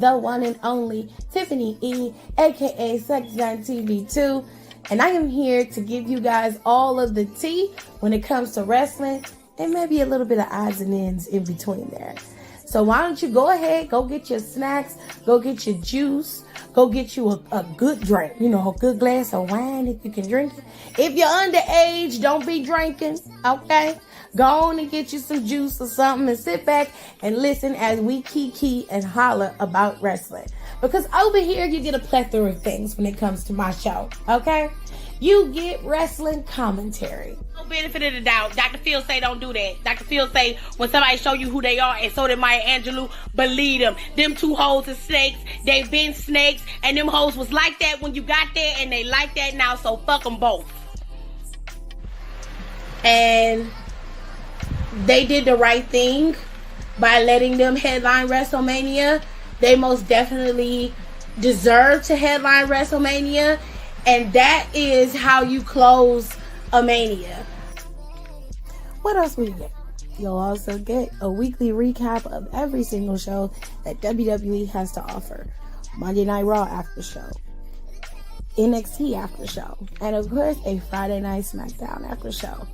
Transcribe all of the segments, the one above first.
the one and only Tiffany E, aka Sex9 TV2, and I am here to give you guys all of the tea when it comes to wrestling and maybe a little bit of odds and ends in between there. So why don't you go ahead, go get your snacks, go get your juice, go get you a good drink, a good glass of wine if you can drink it. If you're underage, don't be drinking, okay? Go on and get you some juice or something and sit back and listen as we kiki and holler about wrestling. Because over here, you get a plethora of things when it comes to my show, okay? You get wrestling commentary. No benefit of the doubt. Dr. Phil say don't do that. Dr. Phil say when somebody show you who they are, and so did Maya Angelou, believe them. Them two hoes are snakes. They've been snakes, and them hoes was like that when you got there, and they like that now, so fuck them both. And they did the right thing by letting them headline WrestleMania. They most definitely deserve to headline WrestleMania, and that is how you close a mania. What else will you get? You'll also get a weekly recap of every single show that WWE has to offer. Monday Night Raw after show, NXT after show, and of course a Friday Night SmackDown after show.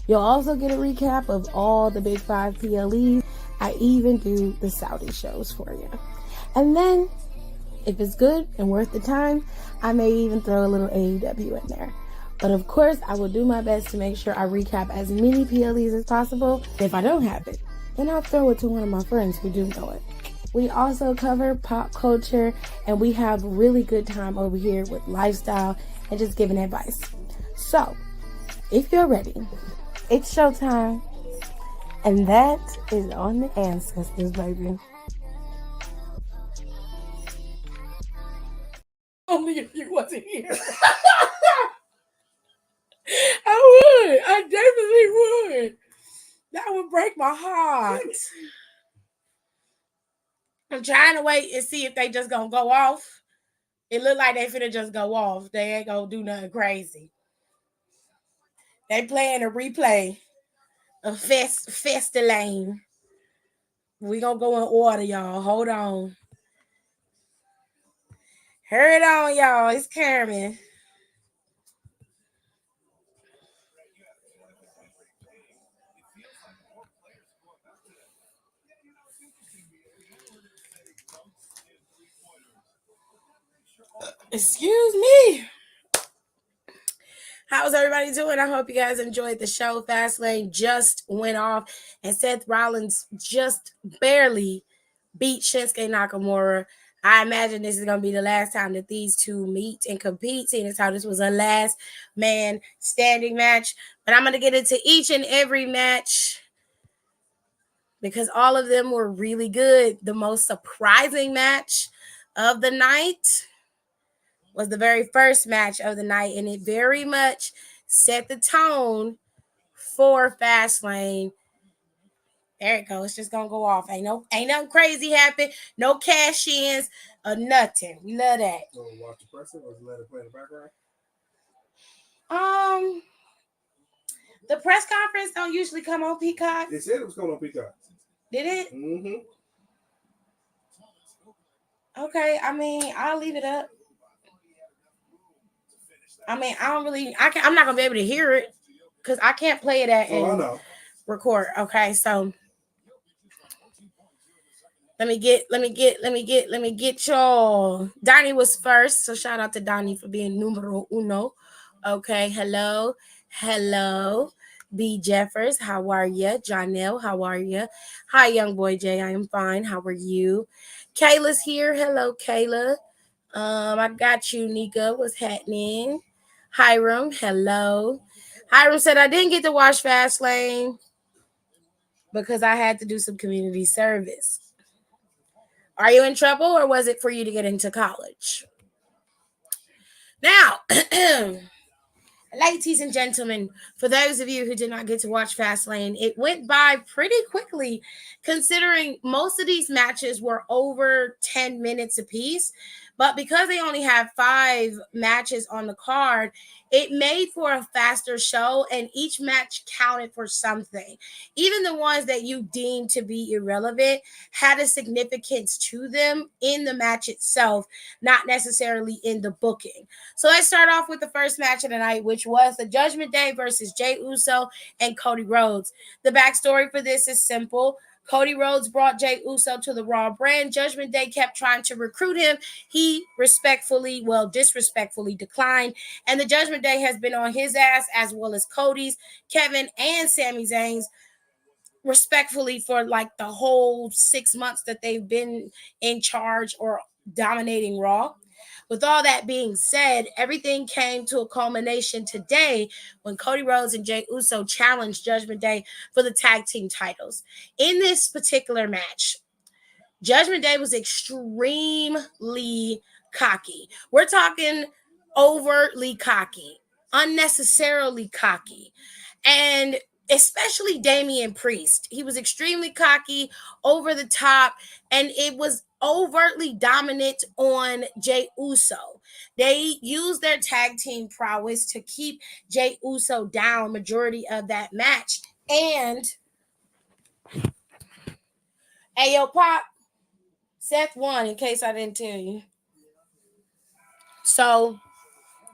You'll also get a recap of all the big 5 PLEs. I even do the Saudi shows for you. And then, if it's good and worth the time, I may even throw a little AEW in there. But of course, I will do my best to make sure I recap as many PLEs as possible. If I don't have it, then I'll throw it to one of my friends who do know it. We also cover pop culture, and we have really good time over here with lifestyle and just giving advice. So, if you're ready, it's showtime. And that is on the ancestors, baby. Only if you wasn't here. I definitely would. That would break my heart. I'm trying to wait and see if they just gonna go off. It look like they finna just go off. They ain't gonna do nothing crazy. They playing a replay of Fastlane. We gonna go in order, y'all. Hold on. Hurry it on, y'all. It's Carmen. Excuse me. How's everybody doing? I hope you guys enjoyed the show. Fastlane just went off, and Seth Rollins just barely beat Shinsuke Nakamura. I imagine this is going to be the last time that these two meet and compete, seeing as how this was a last man standing match. But I'm going to get into each and every match because all of them were really good. The most surprising match of the night was the very first match of the night, and it very much set the tone for Fastlane. There it goes. It's just gonna go off. Ain't nothing crazy happen. No cash ins or nothing. We love that. So watch the presser or let it play in the background? The press conference don't usually come on Peacock. They said it was coming on Peacock. Did it? Mm-hmm. Okay, I mean, I'll leave it up. I mean, I'm not gonna be able to hear it because I can't play it at and record. Okay, so let me get y'all. Donnie was first, so shout out to Donnie for being numero uno. Okay, hello, B Jeffers, how are you? Janelle, how are you? Hi, young boy Jay, I am fine. How are you? Kayla's here. Hello, Kayla. I got you, Nika. What's happening? Hiram, hello. Hiram said I didn't get to watch Fastlane because I had to do some community service. Are you in trouble, or was it for you to get into college? Now, Ladies and gentlemen, for those of you who did not get to watch Fastlane, it went by pretty quickly considering most of these matches were over 10 minutes apiece. But because they only have 5 matches on the card, it made for a faster show and each match counted for something. Even the ones that you deemed to be irrelevant had a significance to them in the match itself, not necessarily in the booking. So let's start off with the first match of the night, which was the Judgment Day versus Jey Uso and Cody Rhodes. The backstory for this is simple. Cody Rhodes brought Jey Uso to the Raw brand. Judgment Day kept trying to recruit him. He disrespectfully declined. And the Judgment Day has been on his ass, as well as Cody's, Kevin, and Sami Zayn's, respectfully, for like the whole 6 months that they've been in charge or dominating Raw. With all that being said, everything came to a culmination today when Cody Rhodes and Jey Uso challenged Judgment Day for the tag team titles. In this particular match, Judgment Day was extremely cocky. We're talking overtly cocky, unnecessarily cocky. And especially Damian Priest. He was extremely cocky, over the top, and it was overtly dominant on Jey Uso. They used their tag team prowess to keep Jey Uso down majority of that match. And hey, yo, Pop, Seth won, in case I didn't tell you. So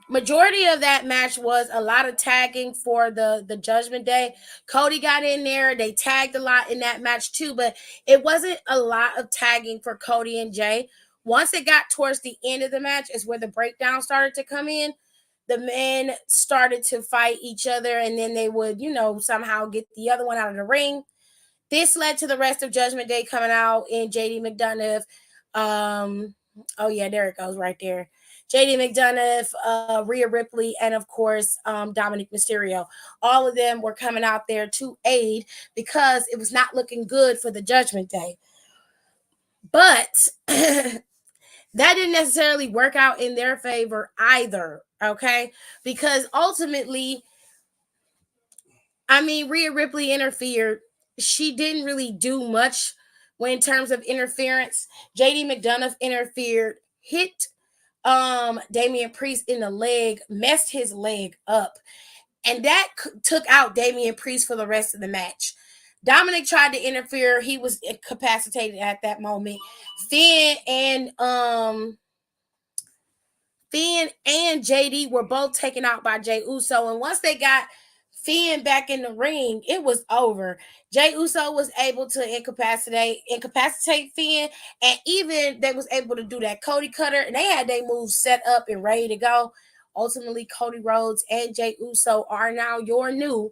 majority of that match was a lot of tagging for the Judgment Day. Cody got in there. They tagged a lot in that match too, but it wasn't a lot of tagging for Cody and Jey. Once it got towards the end of the match is where the breakdown started to come in. The men started to fight each other, and then they would, somehow get the other one out of the ring. This led to the rest of Judgment Day coming out in JD McDonough. Oh yeah, there it goes right there. JD McDonough, Rhea Ripley, and of course Dominic Mysterio. All of them were coming out there to aid because it was not looking good for the Judgment Day. But that didn't necessarily work out in their favor either. Okay, because ultimately, Rhea Ripley interfered. She didn't really do much when in terms of interference. JD McDonough interfered, hit Damian Priest in the leg, messed his leg up, and that took out Damian Priest for the rest of the match. Dominic tried to interfere. He was incapacitated at that moment. Finn and JD were both taken out by Jey Uso, and once they got Finn back in the ring, it was over. Jey Uso was able to incapacitate Finn, and even they was able to do that Cody Cutter, and they had their moves set up and ready to go. Ultimately, Cody Rhodes and Jey Uso are now your new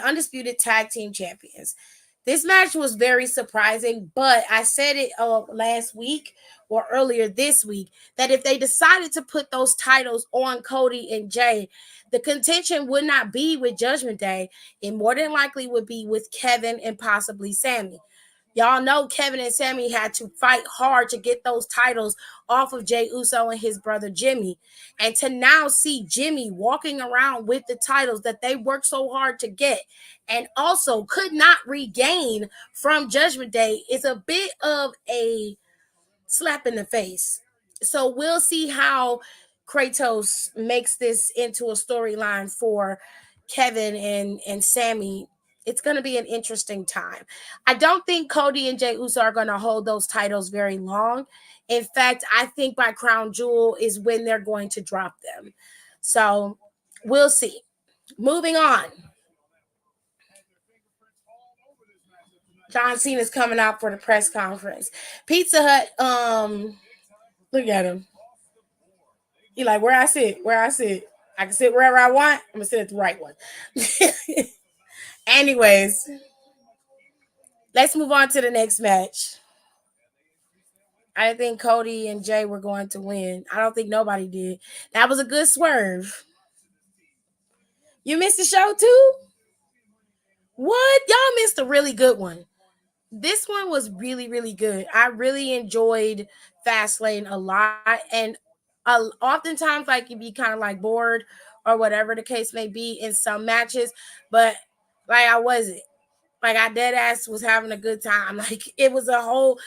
undisputed tag team champions. This match was very surprising, but I said it last week or earlier this week that if they decided to put those titles on Cody and Jey, the contention would not be with Judgment Day. It more than likely would be with Kevin and possibly Sami. Y'all know Kevin and Sami had to fight hard to get those titles off of Jey Uso and his brother Jimmy. And to now see Jimmy walking around with the titles that they worked so hard to get and also could not regain from Judgment Day is a bit of a slap in the face. So we'll see how Kratos makes this into a storyline for Kevin and Sami. It's going to be an interesting time. I don't think Cody and Jey Uso are going to hold those titles very long. In fact, I think by Crown Jewel is when they're going to drop them. So we'll see. Moving on. John Cena's coming out for the press conference. Pizza Hut, look at him. He like, where I sit. I can sit wherever I want. I'm going to sit at the right one. Anyways, let's move on to the next match. I didn't think Cody and Jey were going to win. I don't think nobody did. That was a good swerve. You missed the show too? What? Y'all missed a really good one. This one was really, really good. I really enjoyed Fastlane a lot. And oftentimes, like, you'd be kind of like bored or whatever the case may be in some matches, but like I wasn't. Like I dead ass was having a good time. Like it was the whole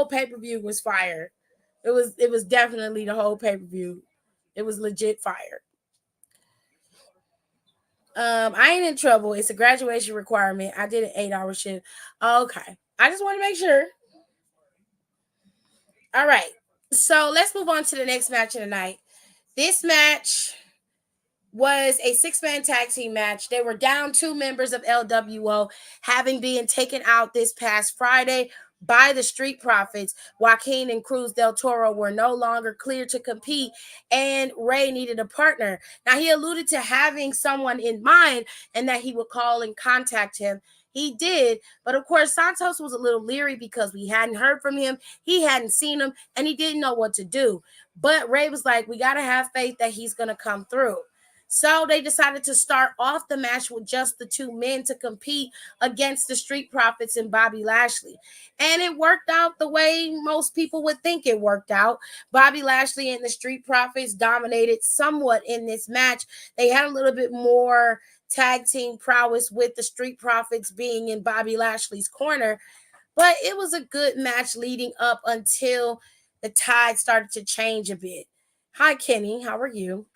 pay-per-view was fire. It was definitely the whole pay-per-view. It was legit fire. I ain't in trouble. It's a graduation requirement. I did an 8-hour shift. Okay. I just want to make sure. All right. So let's move on to the next match of the night. This match was a 6-man tag team match. They were down 2 members of LWO, having been taken out this past Friday by the Street Profits. Joaquin and Cruz del Toro were no longer cleared to compete, and Ray needed a partner. Now, he alluded to having someone in mind and that he would call and contact him. He did, but of course, Santos was a little leery because we hadn't heard from him, he hadn't seen him, and he didn't know what to do. But Ray was like, we got to have faith that he's going to come through. So they decided to start off the match with just the 2 men to compete against the Street Profits and Bobby Lashley. And it worked out the way most people would think it worked out. Bobby Lashley and the Street Profits dominated somewhat in this match. They had a little bit more tag team prowess with the Street Profits being in Bobby Lashley's corner. But it was a good match leading up until the tide started to change a bit. Hi, Kenny. How are you?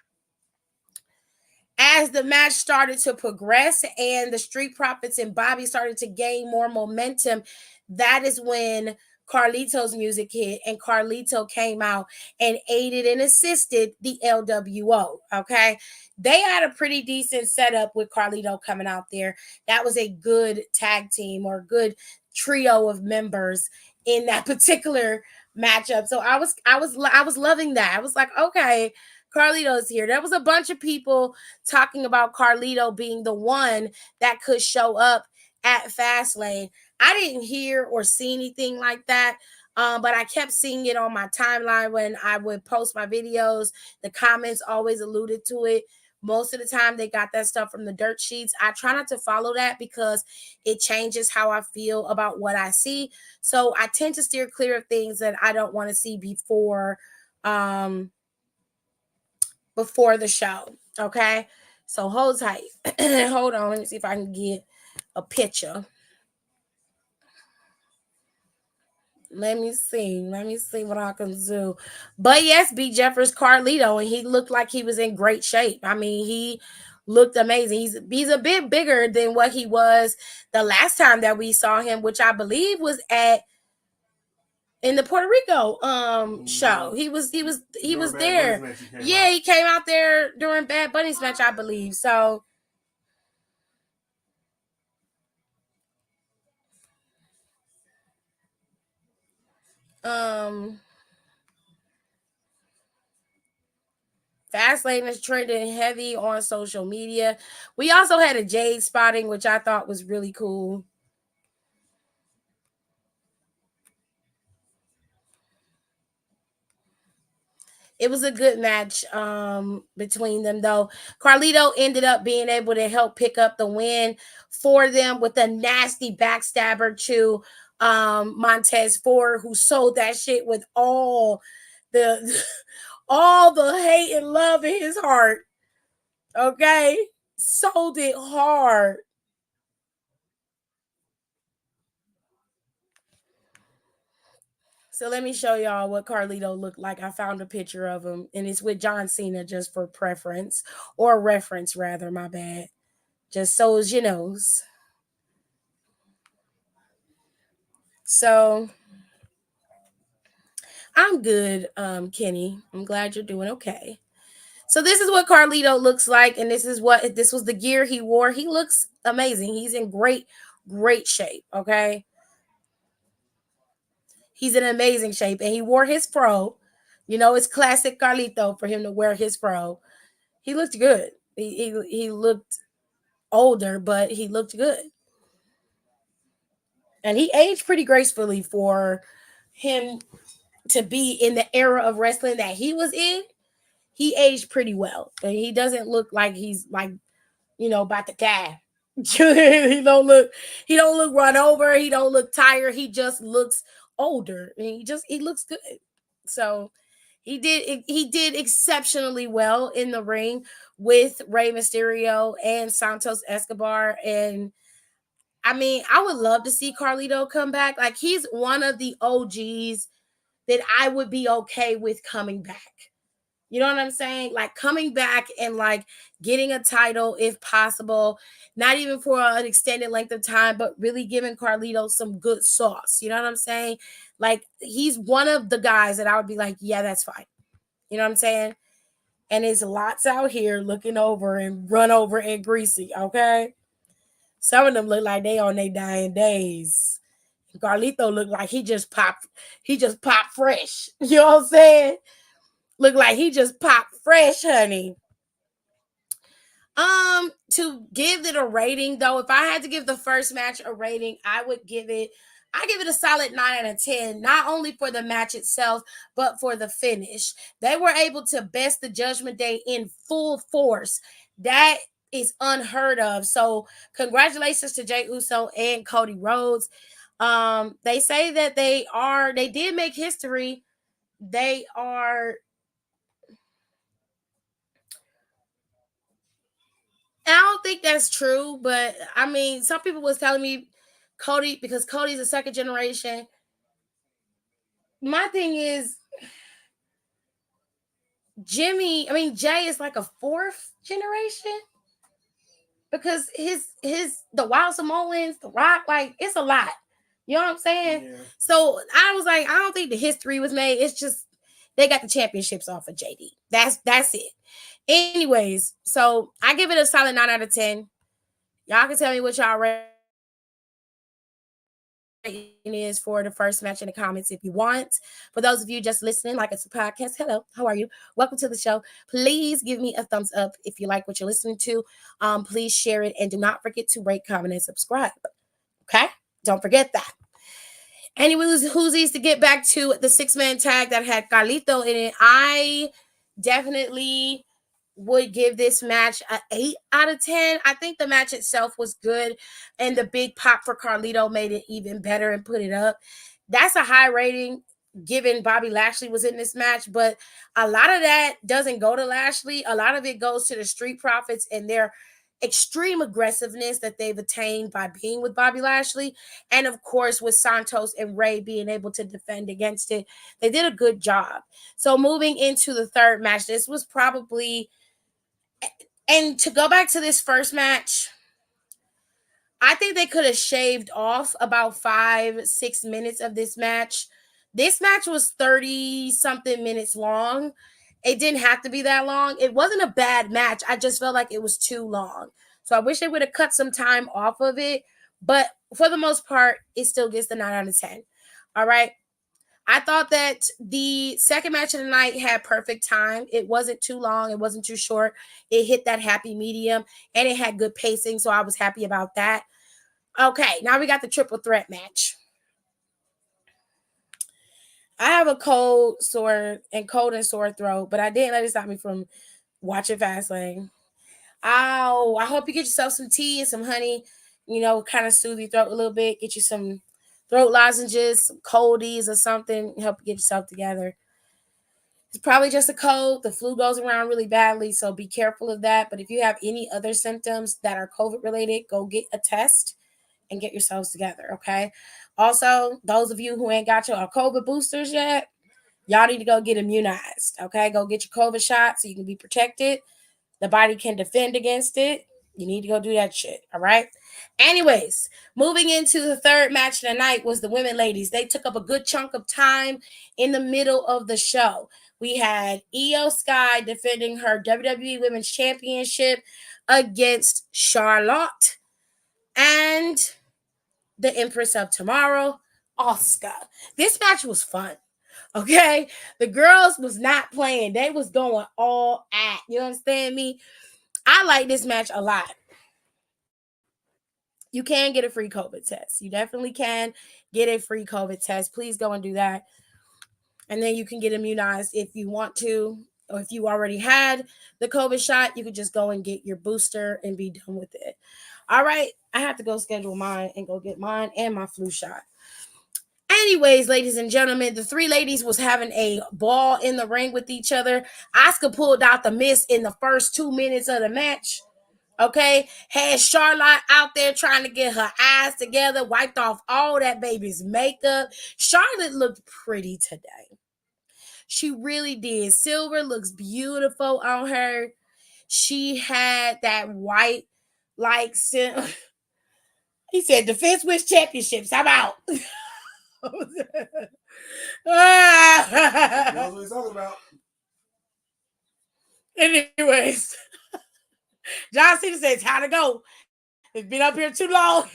As the match started to progress and the Street Profits and Bobby started to gain more momentum, that is when Carlito's music hit, and Carlito came out and aided and assisted the LWO. Okay. They had a pretty decent setup with Carlito coming out there. That was a good tag team or good trio of members in that particular matchup. So I was loving that. I was like, okay, Carlito's here. There was a bunch of people talking about Carlito being the one that could show up at Fastlane. I didn't hear or see anything like that, but I kept seeing it on my timeline when I would post my videos. The comments always alluded to it. Most of the time, they got that stuff from the dirt sheets. I try not to follow that because it changes how I feel about what I see. So I tend to steer clear of things that I don't want to see before the show. Okay. So hold tight. Hold on. Let me see if I can get a picture. Let me see what I can do. But yes, B. Jeffers Carlito, and he looked like he was in great shape. I mean, he looked amazing. He's a bit bigger than what he was the last time that we saw him, which I believe was in the Puerto Rico show. He was there. Yeah, he came out there during Bad Bunny's match, I believe. So Fastlane is trending heavy on social media. We also had a Jade spotting, which I thought was really cool. It was a good match between them, though. Carlito ended up being able to help pick up the win for them with a nasty backstabber to Montez Ford, who sold that shit with all the all the hate and love in his heart. Okay, sold it hard. So let me show y'all what Carlito looked like. I found a picture of him, and it's with John Cena just for preference, or reference rather, my bad. Just so as you knows. So I'm good, Kenny. I'm glad you're doing okay. So this is what Carlito looks like, and this was the gear he wore. He looks amazing. He's in great shape. Okay. He's in amazing shape, and he wore his fro. You know, it's classic Carlito for him to wear his fro. He looked good. He looked older, but he looked good. And he aged pretty gracefully for him to be in the era of wrestling that he was in. He aged pretty well. And he doesn't look like he's like, about to die. He don't look run over. He don't look tired. He just looks older. And he looks good. So He did exceptionally well in the ring with Rey Mysterio and Santos Escobar. And I mean, I would love to see Carlito come back. Like, he's one of the OGs that I would be okay with coming back. You know what I'm saying? Like, coming back and like getting a title if possible, not even for an extended length of time, but really giving Carlito some good sauce. You know what I'm saying? Like, he's one of the guys that I would be like, yeah, that's fine. You know what I'm saying? And there's lots out here looking over and run over and greasy, okay? Some of them look like they on their dying days. Carlito looked like he just popped fresh. You know what I'm saying? Look like he just popped fresh, honey. To give it a rating though, if I had to give the first match a rating, I give it a solid 9 out of 10, not only for the match itself, but for the finish. They were able to best the Judgment Day in full force. That is unheard of. So congratulations to Jey Uso and Cody Rhodes. They say that they did make history. They are, I don't think that's true, but I mean, some people was telling me Cody, because Cody's a second generation. My thing is, Jay is like a fourth generation, because the Wild Samoans, the Rock, like, it's a lot. You know what I'm saying? Yeah. So I was like, I don't think the history was made. It's just they got the championships off of JD. That's it. Anyways, so I give it a solid 9 out of 10. Y'all can tell me what y'all rate is for the first match in the comments if you want. For those of you just listening, like it's a podcast, hello, how are you? Welcome to the show. Please give me a thumbs up if you like what you're listening to. Please share it, and do not forget to rate, comment, and subscribe. Okay? Don't forget that. Anyways, who's to get back to the 6-man tag that had Carlito in it. I definitely would give this match an 8 out of 10. I think the match itself was good, and the big pop for Carlito made it even better and put it up. That's a high rating given Bobby Lashley was in this match, but a lot of that doesn't go to Lashley. A lot of it goes to the Street Profits and their extreme aggressiveness that they've attained by being with Bobby Lashley, and of course with Santos and Rey being able to defend against it. They did a good job. So moving into the third match, this was probably, and to go back to this first match, I think they could have shaved off about 5-6 minutes of this match. This match was 30 something minutes long. It didn't have to be that long. It wasn't a bad match. I just felt like it was too long. So I wish they would have cut some time off of it. But for the most part, it still gets the 9 out of 10. All right. I thought that the second match of the night had perfect time. It wasn't too long. It wasn't too short. It hit that happy medium, and it had good pacing. So I was happy about that. Okay, now we got the triple threat match. I have a cold and sore throat, but I didn't let it stop me from watching Fastlane. Ow, I hope you get yourself some tea and some honey, kind of soothe your throat a little bit. Get you some throat lozenges, some coldies or something, help you get yourself together. It's probably just a cold. The flu goes around really badly, so be careful of that. But if you have any other symptoms that are COVID related, go get a test and get yourselves together, okay? Also, those of you who ain't got your COVID boosters yet, y'all need to go get immunized, okay? Go get your COVID shot so you can be protected. The body can defend against it. You need to go do that shit, all right? Anyways, moving into the third match of the night was the women ladies. They took up a good chunk of time in the middle of the show. We had Io Sky defending her WWE Women's Championship against Charlotte and the Empress of Tomorrow, Asuka. This match was fun. Okay, the girls was not playing. They was going all at. You understand me? I like this match a lot. You can get a free COVID test. You definitely can get a free COVID test. Please go and do that. And then you can get immunized if you want to, or if you already had the COVID shot, you could just go and get your booster and be done with it. All right, I have to go schedule mine and go get mine and my flu shot. Anyways, ladies and gentlemen, the three ladies was having a ball in the ring with each other. Asuka pulled out the miss in the first 2 minutes of the match. Okay, had Charlotte out there trying to get her eyes together, wiped off all that baby's makeup. Charlotte looked pretty today. She really did. Silver looks beautiful on her. She had that white, like, he said, defense wins championships. I'm out. That's what he's talking about. Anyways, John Cena said, time to go. It's been up here too long.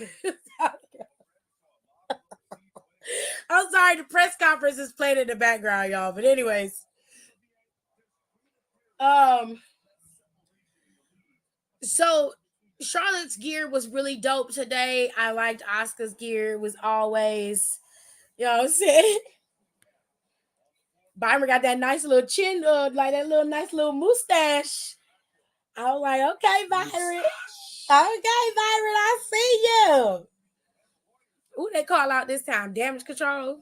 I'm sorry, the press conference is playing in the background, y'all. But anyways, so Charlotte's gear was really dope today. I liked Asuka's gear. It was always, you know what I'm saying? Byron got that nice little chin, like that little nice little mustache. I was like, okay, Byron. Okay, Byron, I see you. Who they call out this time? Damage Control?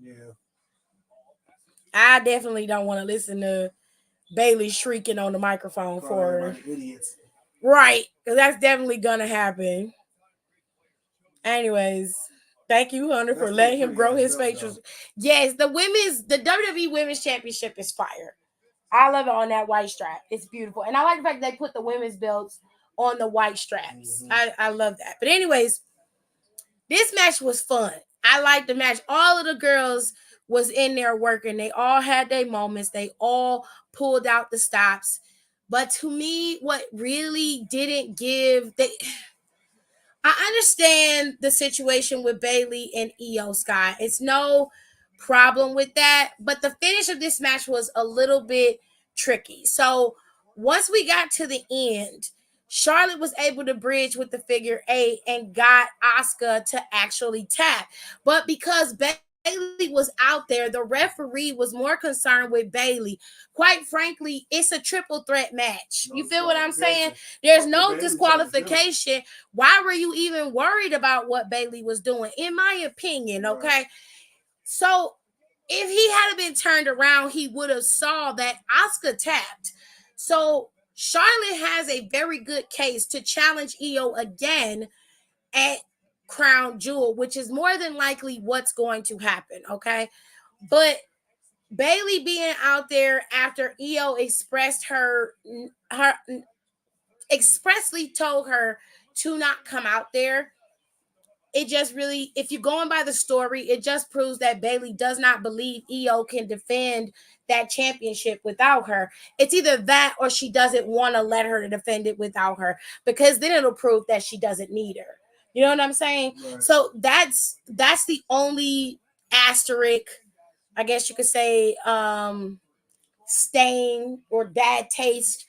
Yeah. I definitely don't want to listen to Bailey shrieking on the microphone for idiots. Right, because that's definitely gonna happen. Anyways, thank you, Hunter, for letting him grow his facial. Yes, the WWE Women's Championship is fire. I love it on that white strap. It's beautiful. And I like the fact they put the women's belts on the white straps. Mm-hmm. I love that. But anyways, this match was fun. I liked the match. All of the girls was in there working. They all had their moments. They all pulled out the stops. But to me, what really didn't give... I understand the situation with Bailey and Io Sky. It's no problem with that. But the finish of this match was a little bit tricky. So once we got to the end, Charlotte was able to bridge with the figure 8 and got Asuka to actually tap. But because Bailey was out there, the referee was more concerned with Bailey. Quite frankly, it's a triple threat match. You feel what I'm saying? There's no disqualification. Why were you even worried about what Bailey was doing? In my opinion, okay? So if he had been turned around, he would have saw that Asuka tapped. So Charlotte has a very good case to challenge Io again at Crown Jewel, which is more than likely what's going to happen, okay? But Bailey being out there after Io expressed her expressly told her to not come out there, it just really, if you're going by the story, it just proves that Bailey does not believe Io can defend that championship without her. It's either that or she doesn't want to let her defend it without her, because then it'll prove that she doesn't need her. You know what I'm saying? Right. So that's the only asterisk, I guess you could say, stain or bad taste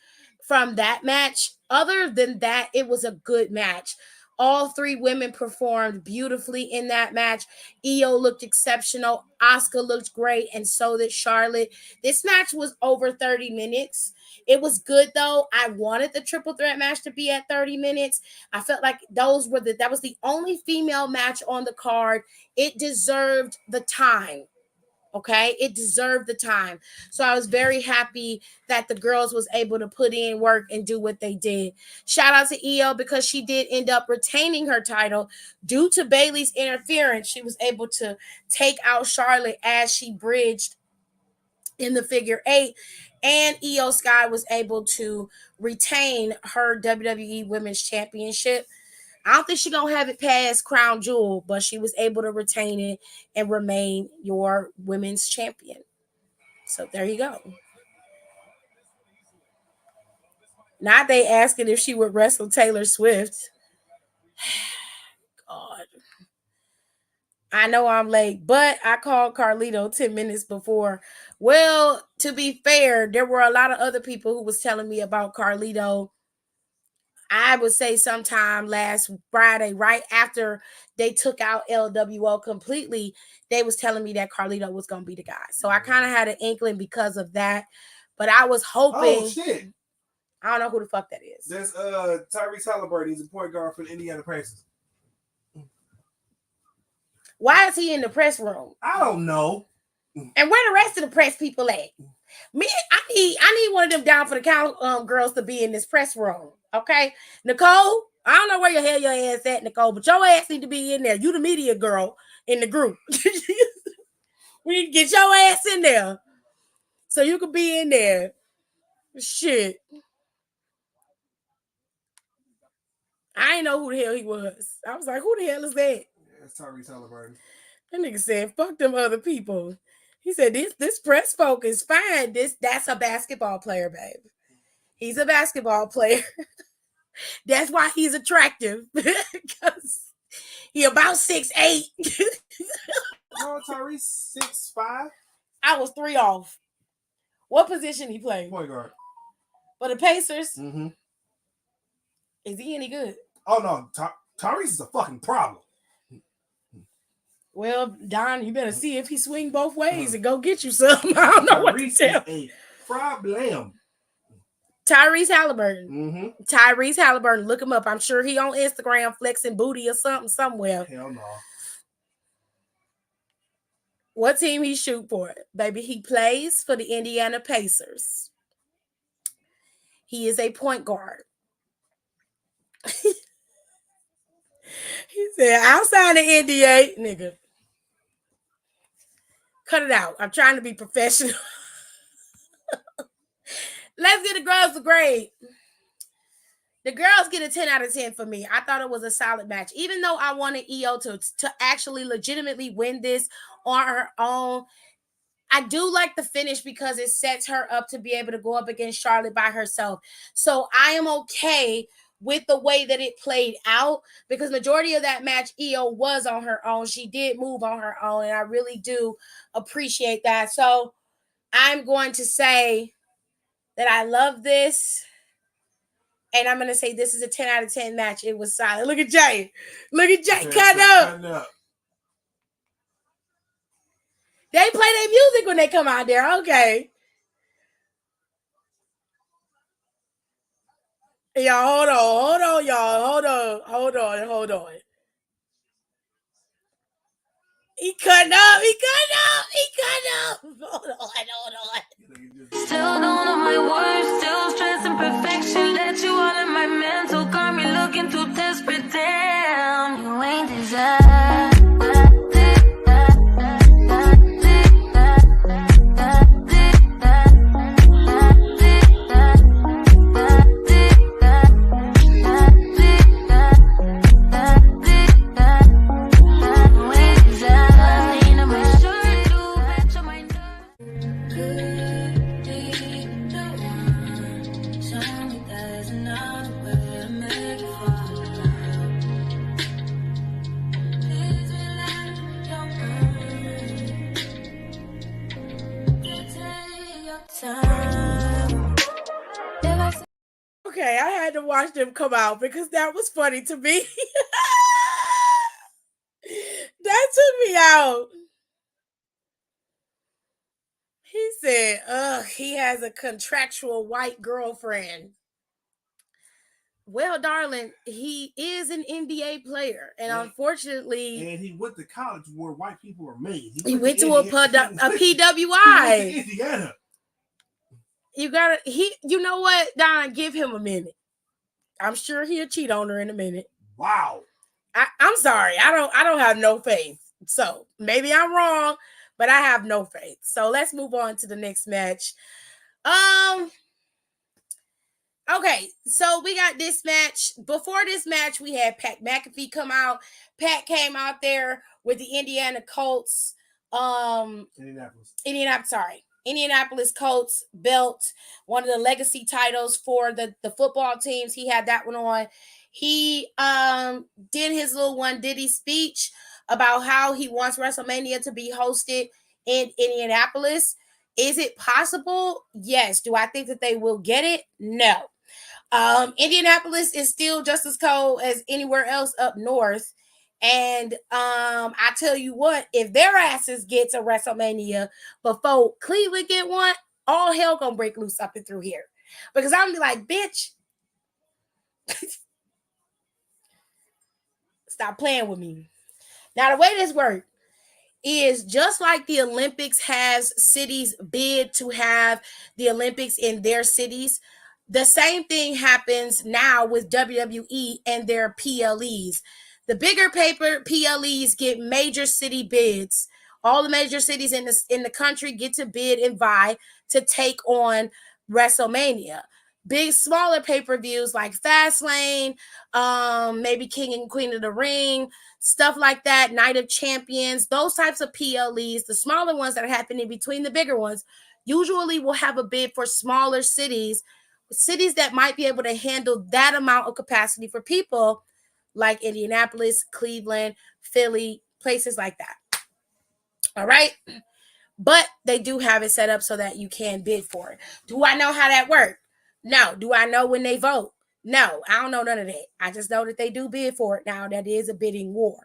from that match. Other than that, it was a good match. All three women performed beautifully in that match. Io looked exceptional. Asuka looked great, and so did Charlotte. This match was over 30 minutes. It was good, though. I wanted the triple threat match to be at 30 minutes. I felt like that was the only female match on the card. It deserved the time. Okay, it deserved the time. So I was very happy that the girls was able to put in work and do what they did. Shout out to Io, because she did end up retaining her title due to Bailey's interference. She was able to take out Charlotte as she bridged in the figure 8, and Io Sky was able to retain her WWE Women's Championship. I don't think she's going to have it past Crown Jewel, but she was able to retain it and remain your women's champion. So there you go. Now they asking if she would wrestle Taylor Swift. God. I know I'm late, but I called Carlito 10 minutes before. Well, to be fair, there were a lot of other people who was telling me about Carlito. I would say sometime last Friday, right after they took out LWO completely, they was telling me that Carlito was going to be the guy. So I kind of had an inkling because of that. But I was hoping. Oh, shit. I don't know who the fuck that is. There's Tyrese Halliburton. He's a point guard for the Indiana Pacers. Why is he in the press room? I don't know. And where the rest of the press people at? Me, I need one of them down for the count girls to be in this press room. Okay, Nicole. I don't know where your hell your ass at, Nicole, but your ass need to be in there. You the media girl in the group. We need to get your ass in there so you could be in there. Shit. I ain't know who the hell he was. I was like, who the hell is that? Yeah, it's Tyrese Halliburton. That nigga said, fuck them other people. He said, this press folk is fine. That's a basketball player, babe. He's a basketball player. That's why he's attractive. Because he about 6'8". No, Tyrese 6'5". I was 3 off. What position he played? Point guard. For the Pacers? Mm-hmm. Is he any good? Oh, no. Tyrese is a fucking problem. Well, Don, you better see if he swing both ways and go get you some. I don't know what to tell. Tyrese is a problem. Tyrese Halliburton. Mm-hmm. Tyrese Halliburton. Look him up. I'm sure he on Instagram flexing booty or something somewhere. Hell no. What team he shoot for? Baby, he plays for the Indiana Pacers. He is a point guard. He said, I'll sign the NDA. Nigga. Cut it out. I'm trying to be professional. Let's get the girls a grade. The girls get a 10 out of 10 for me. I thought it was a solid match. Even though I wanted Io to actually legitimately win this on her own, I do like the finish because it sets her up to be able to go up against Charlotte by herself. So I am okay with the way that it played out because majority of that match, Io was on her own. She did move on her own, and I really do appreciate that. So I'm going to say that I love this. And I'm going to say this is a 10 out of 10 match. It was solid. Look at Jay. Look at Jay. Cut up. They play their music when they come out there. Okay. Y'all, hold on, y'all. Hold on. He cutting up. Hold on. Still don't know my words, still stressing perfection. Let you all in my mental, got me looking too desperate. Damn, you ain't desired. Okay, I had to watch them come out because that was funny to me. That took me out. He said, he has a contractual white girlfriend. Well, darling, he is an NBA player. And unfortunately... And he went to college where white people are made. He went to a PWI. Indiana. You know what, Don? Give him a minute. I'm sure he'll cheat on her in a minute. Wow. I'm sorry. I don't have no faith. So maybe I'm wrong, but I have no faith. So let's move on to the next match. Okay, so we got this match. Before this match, we had Pat McAfee come out. Pat came out there with the Indiana Colts. Indianapolis Colts belt, one of the legacy titles for the football teams. He had that one on. He did his little one Diddy speech about how he wants WrestleMania to be hosted in Indianapolis. Is it possible? Yes. Do I think that they will get it? No. Indianapolis is still just as cold as anywhere else up north. And I tell you what, if their asses get to WrestleMania before Cleveland get one, all hell gonna break loose up and through here. Because I'm gonna be like, bitch, stop playing with me. Now, the way this works, is just like the Olympics has cities bid to have the Olympics in their cities. The same thing happens now with WWE and their PLEs. The bigger paper PLEs get major city bids. All the major cities in the country get to bid and vie to take on WrestleMania. Big smaller pay-per-views like Fastlane, maybe King and Queen of the Ring, stuff like that, Night of Champions, those types of PLEs, the smaller ones that are happening between the bigger ones, usually will have a bid for smaller cities that might be able to handle that amount of capacity for people, like Indianapolis, Cleveland, Philly, places like that. All right. But they do have it set up so that you can bid for it. Do I know how that works? No. Do I know when they vote? No, I don't know none of that. I just know that they do bid for it now. That is a bidding war.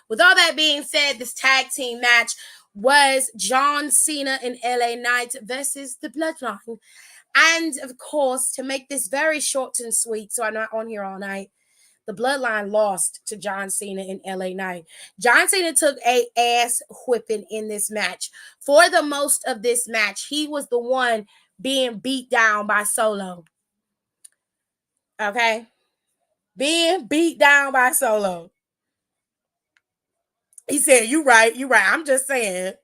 With all that being said, this tag team match was John Cena and LA Knight versus the Bloodline. And of course, to make this very short and sweet, so I'm not on here all night, the Bloodline lost to John Cena and LA Knight. John Cena took a ass whipping in this match. For the most of this match, he was the one being beat down by Solo. Okay? Being beat down by Solo. He said, you right. I'm just saying.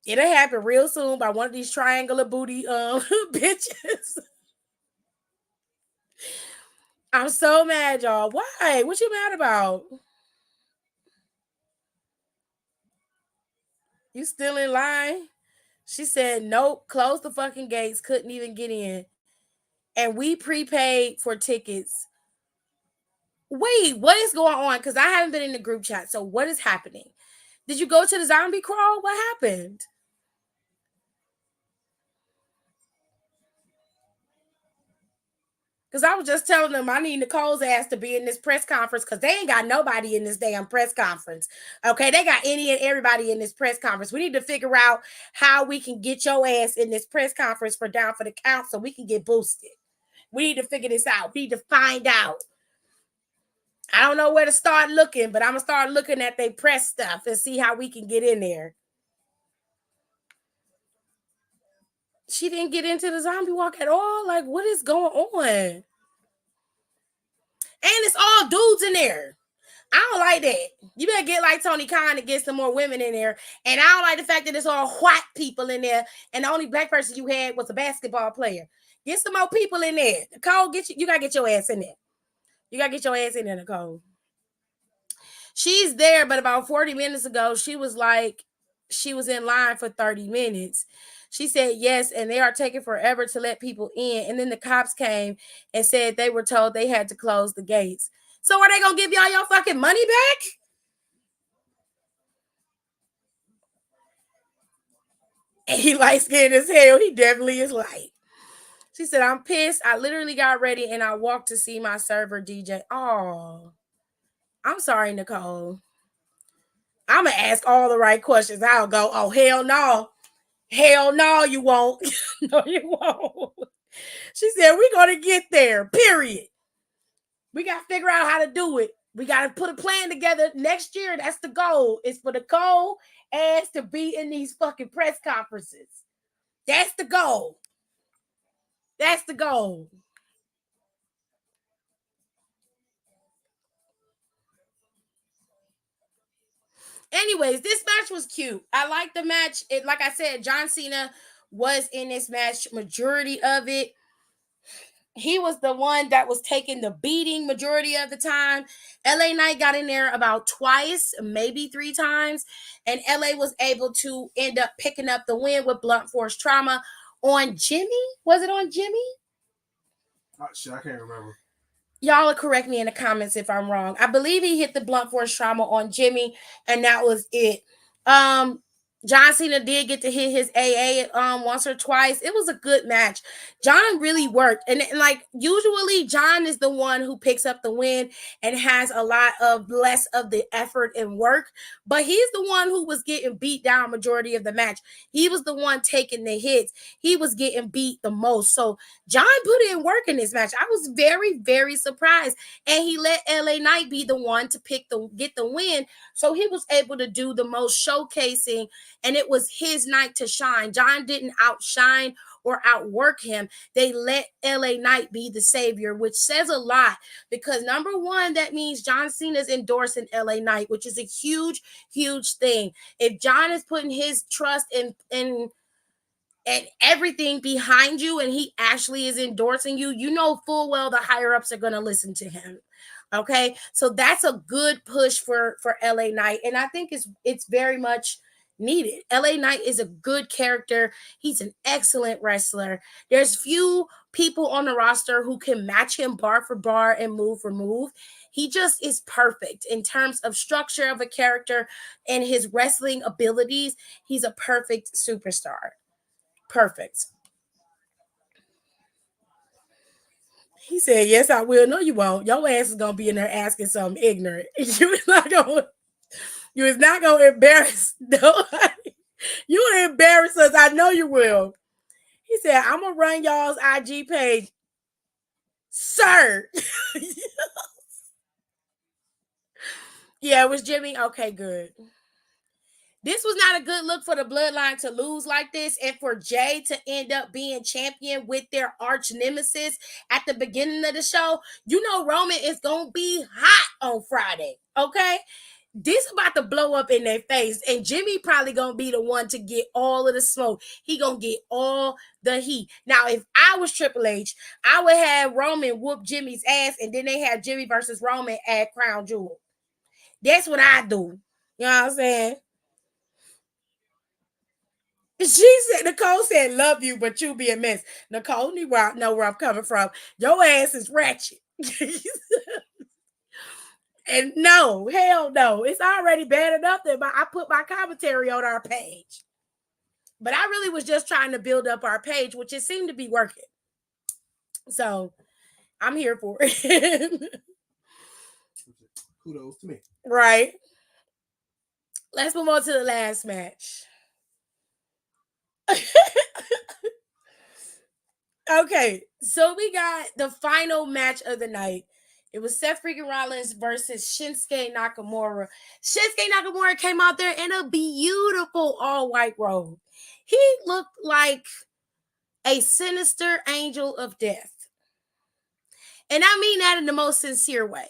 It'll happen real soon by one of these triangular booty bitches. I'm so mad, y'all. Why? What you mad about? You still in line? She said, nope, close the fucking gates, couldn't even get in. And we prepaid for tickets. Wait, what is going on? Because I haven't been in the group chat. So what is happening? Did you go to the zombie crawl? What happened? Because I was just telling them I need Nicole's ass to be in this press conference because they ain't got nobody in this damn press conference. Okay, they got any and everybody in this press conference. We need to figure out how we can get your ass in this press conference for Down for the Count so we can get boosted. We need to figure this out. We need to find out. I don't know where to start looking, but I'm going to start looking at their press stuff and see how we can get in there. She didn't get into the zombie walk at all. Like, what is going on? And it's all dudes in there. I don't like that. You better get like Tony Khan and get some more women in there. And I don't like the fact that it's all white people in there. And the only black person you had was a basketball player. Get some more people in there. Nicole, you got to get your ass in there. You got to get your ass in there, Nicole. She's there, but about 40 minutes ago, she was like, she was in line for 30 minutes. She said yes, and they are taking forever to let people in. And then the cops came and said they were told they had to close the gates. So are they going to give y'all your fucking money back? And he light-skinned as hell. He definitely is light. She said, I'm pissed. I literally got ready and I walked to see my server DJ. Oh, I'm sorry, Nicole. I'm going to ask all the right questions. I'll go, oh, hell no. Hell no, you won't. No, you won't. She said, we're going to get there, period. We got to figure out how to do it. We got to put a plan together next year. That's the goal. It's for Nicole ass to be in these fucking press conferences. That's the goal. That's the goal. Anyways, this match was cute. I like the match. Like I said, John Cena was in this match, majority of it. He was the one that was taking the beating majority of the time. LA Knight got in there about twice, maybe 3 times. And LA was able to end up picking up the win with blunt force trauma on Jimmy. Was it on Jimmy? Shit, I can't remember. Y'all will correct me in the comments if I'm wrong. I believe he hit the blunt force trauma on Jimmy, and that was it. John Cena did get to hit his AA once or twice. It was a good match. John really worked. And like usually John is the one who picks up the win and has a lot of less of the effort and work. But he's the one who was getting beat down majority of the match. He was the one taking the hits. He was getting beat the most. So John put in work in this match. I was very, very surprised. And he let LA Knight be the one to get the win. So he was able to do the most showcasing, and it was his night to shine. John didn't outshine or outwork him. They let LA Knight be the savior, which says a lot because number one, that means John Cena is endorsing LA Knight, which is a huge, huge thing. If John is putting his trust in and everything behind you and he actually is endorsing you, you know full well the higher ups are going to listen to him. Okay, so that's a good push for LA Knight, and I think it's very much needed. LA Knight is a good character. He's an excellent wrestler. There's few people on the roster who can match him bar for bar and move for move. He just is perfect in terms of structure of a character and his wrestling abilities. He's a perfect superstar. Perfect. He said, "Yes, I will." No, you won't. Your ass is gonna be in there asking something ignorant. You is not gonna embarrass nobody. You will embarrass us. I know you will. He said, "I'm gonna run y'all's IG page, sir." Yeah, it was Jimmy. Okay, good. This was not a good look for the bloodline to lose like this, and for Jay to end up being champion with their arch nemesis at the beginning of the show. You know Roman is gonna be hot on Friday. Okay, this about to blow up in their face, and Jimmy probably gonna be the one to get all of the smoke. He gonna get all the heat. Now, if I was Triple H, I would have Roman whoop Jimmy's ass, and then they have Jimmy versus Roman at Crown Jewel. That's what I do. You know what I'm saying? She said, Nicole said, "Love you, but you be a mess." Nicole know where I'm coming from. Your ass is ratchet. And no, hell no. It's already bad enough that I put my commentary on our page. But I really was just trying to build up our page, which it seemed to be working. So I'm here for it. Kudos to me. Right. Let's move on to the last match. Okay, so we got the final match of the night. It was Seth freaking Rollins versus Shinsuke Nakamura. Shinsuke Nakamura came out there in a beautiful all-white robe. He looked like a sinister angel of death. And I mean that in the most sincere way.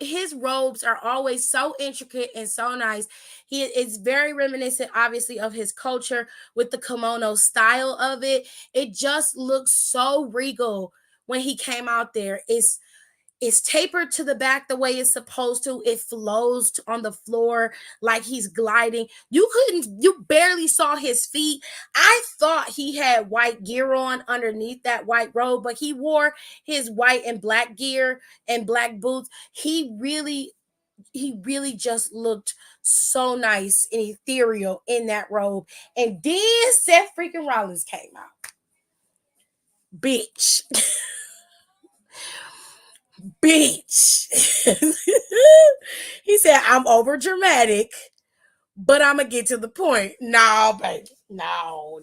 His robes are always so intricate and so nice. He is very reminiscent, obviously, of his culture with the kimono style of it. It just looks so regal when he came out there. It's tapered to the back the way it's supposed to. It flows on the floor like he's gliding. You barely saw his feet. I thought he had white gear on underneath that white robe, but he wore his white and black gear and black boots. He really just looked so nice and ethereal in that robe. And then Seth freaking Rollins came out. Bitch. Bitch. He said, "I'm over dramatic, but I'm gonna get to the point." No, baby. No.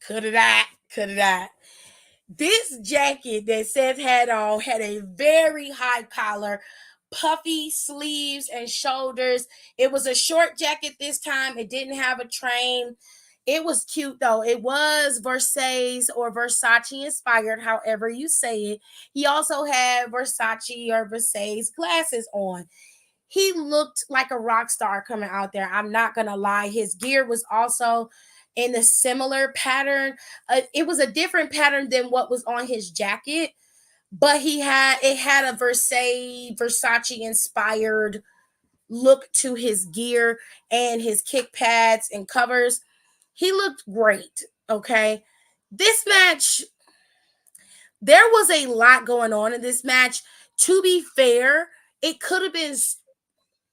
Could have that. This jacket that Seth had on had a very high collar, puffy sleeves and shoulders. It was a short jacket this time. It didn't have a train. It was cute though. It was Versace or Versace inspired, however you say it. He also had Versace or Versace glasses on. He looked like a rock star coming out there. I'm not going to lie. His gear was also in a similar pattern. It was a different pattern than what was on his jacket, but it had a Versace inspired look to his gear and his kick pads and covers. He looked great. Okay. This match, there was a lot going on in this match. To be fair, it could have been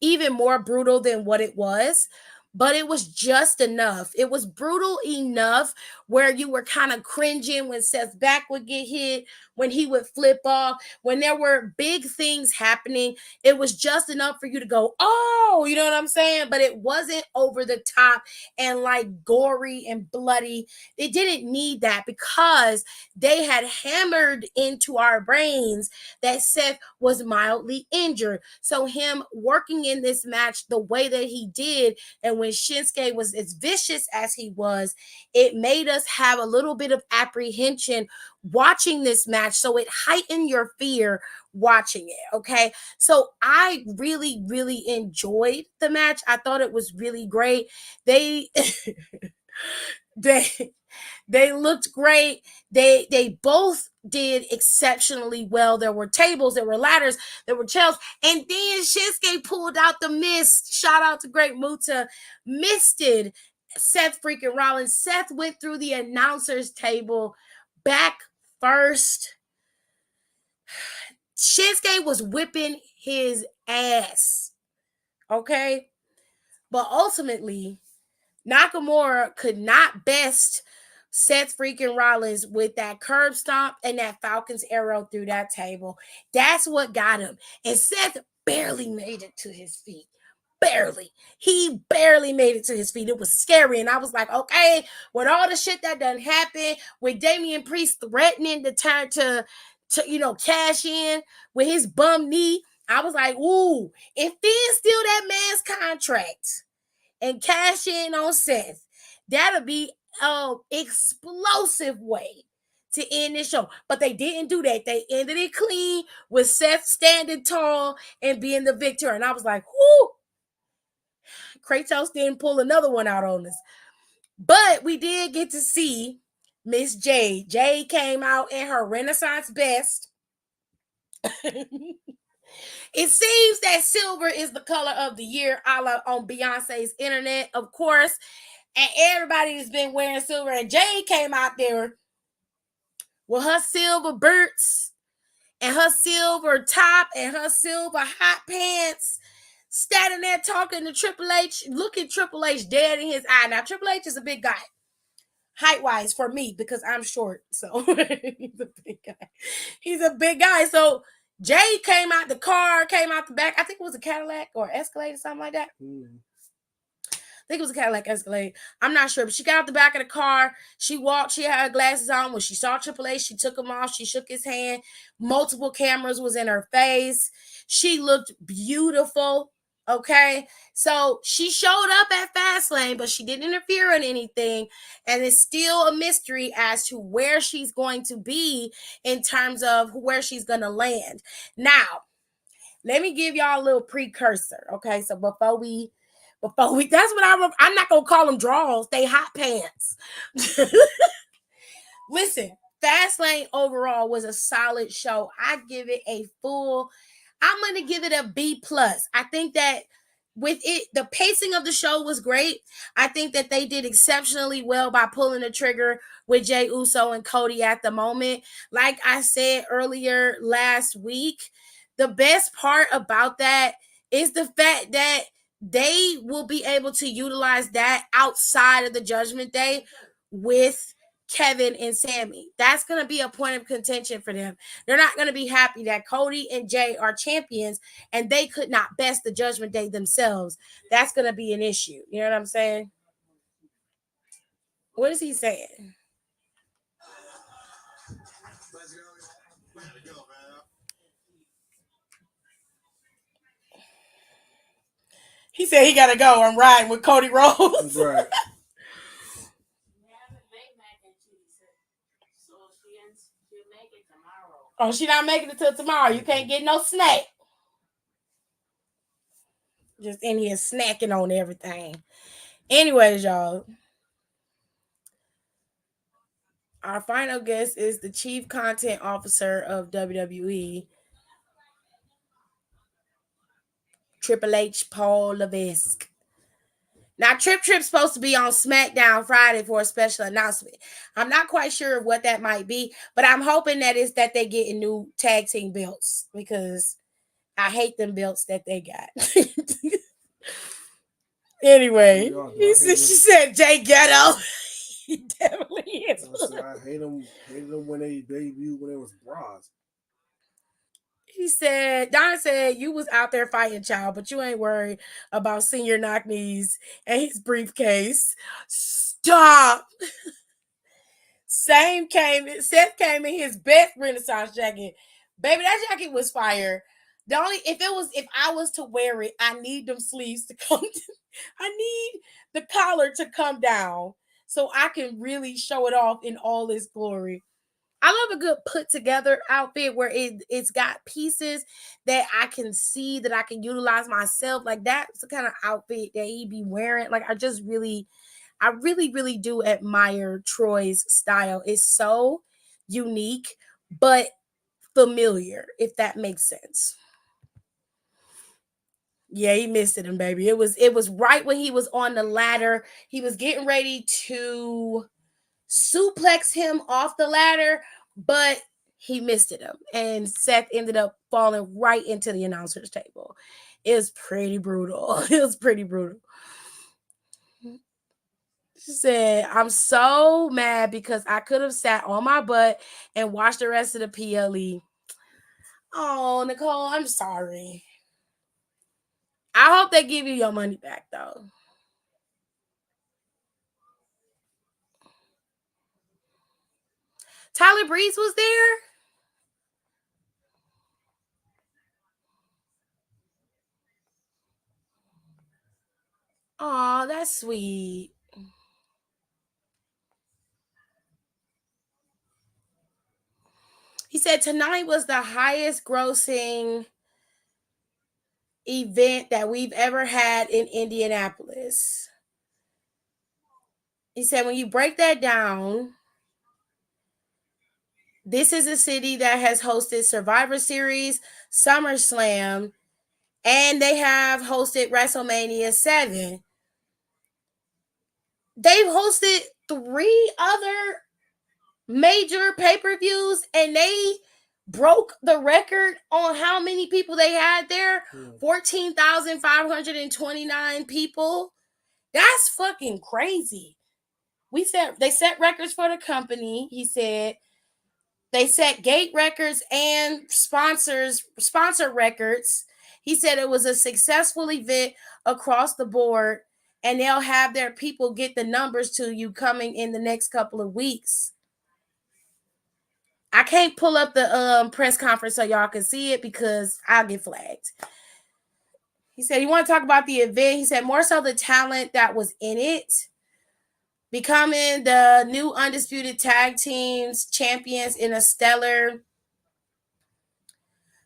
even more brutal than what it was, but it was just enough. It was brutal enough where you were kind of cringing when Seth's back would get hit, when he would flip off, when there were big things happening. It was just enough for you to go, oh, you know what I'm saying? But it wasn't over the top and like gory and bloody. It didn't need that because they had hammered into our brains that Seth was mildly injured. So him working in this match the way that he did, and when Shinsuke was as vicious as he was, it made us have a little bit of apprehension watching this match. So it heightened your fear watching it. Okay. So I really, really enjoyed the match. I thought it was really great. They they they looked great. They both did exceptionally well. There were tables, there were ladders, there were chairs, and then Shinsuke pulled out the mist. Shout out to Great Muta, misted Seth freaking Rollins. Seth went through the announcers table back first. Shinsuke was whipping his ass. Okay? But ultimately, Nakamura could not best Seth freaking Rollins with that curb stomp and that Falcon's arrow through that table. That's what got him. And Seth barely made it to his feet. Barely. He barely made it to his feet. It was scary. And I was like, okay, with all the shit that done happened, with Damian Priest threatening to turn to cash in with his bum knee, I was like, ooh, if Finn steal that man's contract and cash in on Seth, that'll be an explosive way to end this show. But they didn't do that. They ended it clean with Seth standing tall and being the victor. And I was like, whoo! Kratos didn't pull another one out on us. But we did get to see Miss Jade. Jade came out in her Renaissance best. It seems that silver is the color of the year, a la on Beyonce's internet, of course. And everybody has been wearing silver. And Jade came out there with her silver boots and her silver top and her silver hot pants, standing there talking to Triple H, looking Triple H dead in his eye. Now, Triple H is a big guy, height-wise, for me, because I'm short. So he's a big guy. He's a big guy. So Jade came out the car, came out the back. I think it was a Cadillac or Escalade or something like that. I think it was a Cadillac Escalade. I'm not sure, but she got out the back of the car. She walked. She had her glasses on. When she saw Triple H, she took them off. She shook his hand. Multiple cameras was in her face. She looked beautiful. Okay, so she showed up at Fastlane, but she didn't interfere in anything, and it's still a mystery as to where she's going to be in terms of where she's going to land. Now, let me give y'all a little precursor. Okay, so before we that's what I'm not gonna call them draws. They hot pants. Listen, Fastlane overall was a solid show. I give it a full. I'm gonna give it a B plus. I think that with it, the pacing of the show was great. I think that they did exceptionally well by pulling the trigger with Jey Uso and Cody at the moment. Like I said earlier last week, the best part about that is the fact that they will be able to utilize that outside of the Judgment Day with Kevin and Sammy. That's going to be a point of contention for them. They're not going to be happy that Cody and Jay are champions and they could not best the Judgment Day themselves. That's going to be an issue. You know what I'm saying? What is he saying? He said he got to go. I'm riding with Cody Rhodes. Right. Oh, she not making it till tomorrow. You can't get no snack. Just in here snacking on everything. Anyways, y'all. Our final guest is the Chief Content Officer of WWE, Triple H Paul Levesque. Now, Trip's supposed to be on SmackDown Friday for a special announcement. I'm not quite sure what that might be, but I'm hoping that it's that they get new tag team belts because I hate them belts that they got. Anyway, she said Jay Ghetto. He definitely is. I hated them when they debuted when it was bras. He said, Don said, you was out there fighting, child, but you ain't worried about senior knock knees and his briefcase. Stop. Seth came in his best Renaissance jacket. Baby, that jacket was fire. The only if I was to wear it, I need them sleeves to come. I need the collar to come down so I can really show it off in all its glory. I love a good put together outfit where it's got pieces that I can see that I can utilize myself. Like that's the kind of outfit that he be wearing. Like I really do admire Troy's style. It's so unique, but familiar, if that makes sense. Yeah, he missed it, baby. It was right when he was on the ladder. He was getting ready to suplex him off the ladder, but he missed it him. And Seth ended up falling right into the announcer's table. It was pretty brutal. It was pretty brutal. She said, I'm so mad because I could have sat on my butt and watched the rest of the PLE. Oh, Nicole, I'm sorry. I hope they give you your money back, though. Tyler Breeze was there? Oh, that's sweet. He said tonight was the highest grossing event that we've ever had in Indianapolis. He said when you break that down, this is a city that has hosted Survivor Series, SummerSlam, and they have hosted WrestleMania 7. They've hosted 3 other major pay-per-views and they broke the record on how many people they had there. 14,529 people. That's fucking crazy. They set records for the company. He said they set gate records and sponsor records. He said it was a successful event across the board, and they'll have their people get the numbers to you coming in the next couple of weeks. I can't pull up the press conference so y'all can see it because I'll get flagged. He said he want to talk about the event. He said more so the talent that was in it. Becoming the new undisputed tag teams champions in a stellar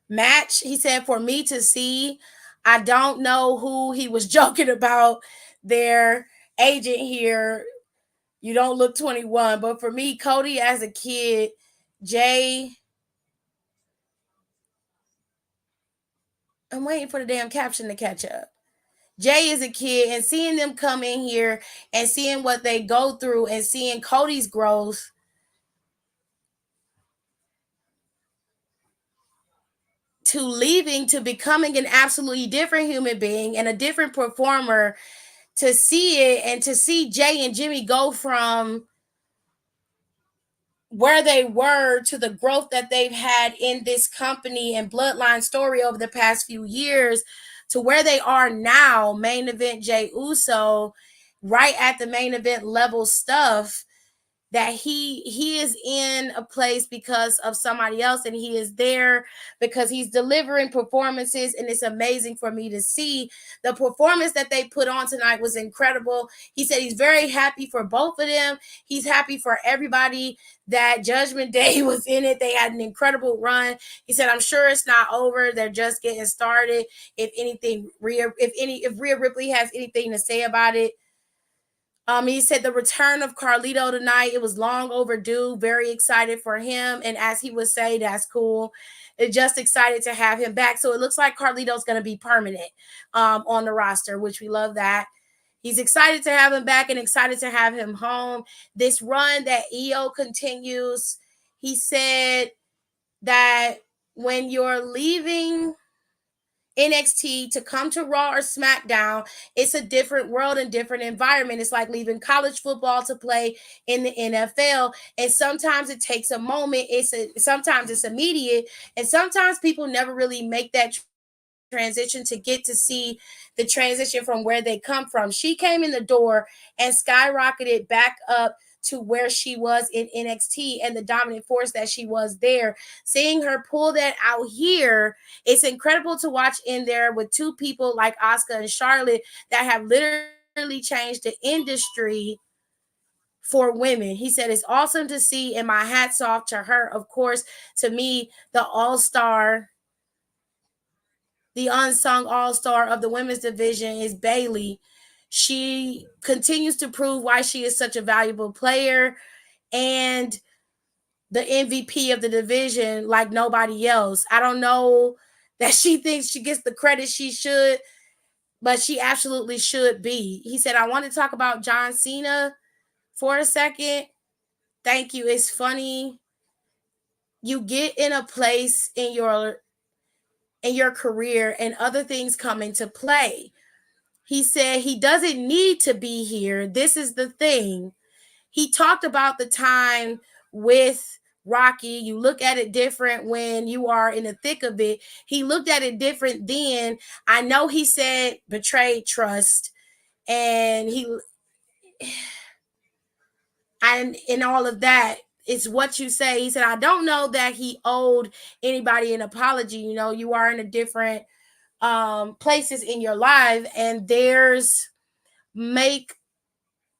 match. He said for me to see, I don't know who he was joking about their agent here. You don't look 21. But for me, Cody as a kid, Jay, I'm waiting for the damn caption to catch up. Jay is a kid and seeing them come in here and seeing what they go through and seeing Cody's growth to leaving to becoming an absolutely different human being and a different performer, to see it and to see Jay and Jimmy go from where they were to the growth that they've had in this company and bloodline story over the past few years to where they are now, main event Jay Uso, right at the main event level stuff, that he is in a place because of somebody else and he is there because he's delivering performances, and it's amazing for me to see. The performance that they put on tonight was incredible. He said he's very happy for both of them. He's happy for everybody that Judgment Day was in it. They had an incredible run. He said, I'm sure it's not over. They're just getting started. If Rhea Ripley has anything to say about it, he said the return of Carlito tonight, it was long overdue. Very excited for him. And as he would say, that's cool. Just excited to have him back. So it looks like Carlito's going to be permanent on the roster, which we love that. He's excited to have him back and excited to have him home. This run that EO continues, he said that when you're leaving NXT to come to Raw or SmackDown. It's a different world and different environment. It's like leaving college football to play in the NFL. And sometimes it takes a moment. Sometimes it's immediate. And sometimes people never really make that transition to get to see the transition from where they come from. She came in the door and skyrocketed back up to where she was in NXT and the dominant force that she was there. Seeing her pull that out here, it's incredible to watch in there with two people like Asuka and Charlotte that have literally changed the industry for women. He said it's awesome to see, and my hat's off to her. Of course, to me, the all-star, the unsung all-star of the women's division is Bayley. She continues to prove why she is such a valuable player and the MVP of the division like nobody else. I don't know that she thinks she gets the credit she should, but she absolutely should be. He said, I want to talk about John Cena for a second. Thank you. It's funny. You get in a place in your career and other things come into play. He said he doesn't need to be here. This is the thing. He talked about the time with Rocky. You look at it different when you are in the thick of it. He looked at it different then. I know he said betrayed trust and and all of that. It's what you say. He said, I don't know that he owed anybody an apology. You know, you are in a different places in your life, and make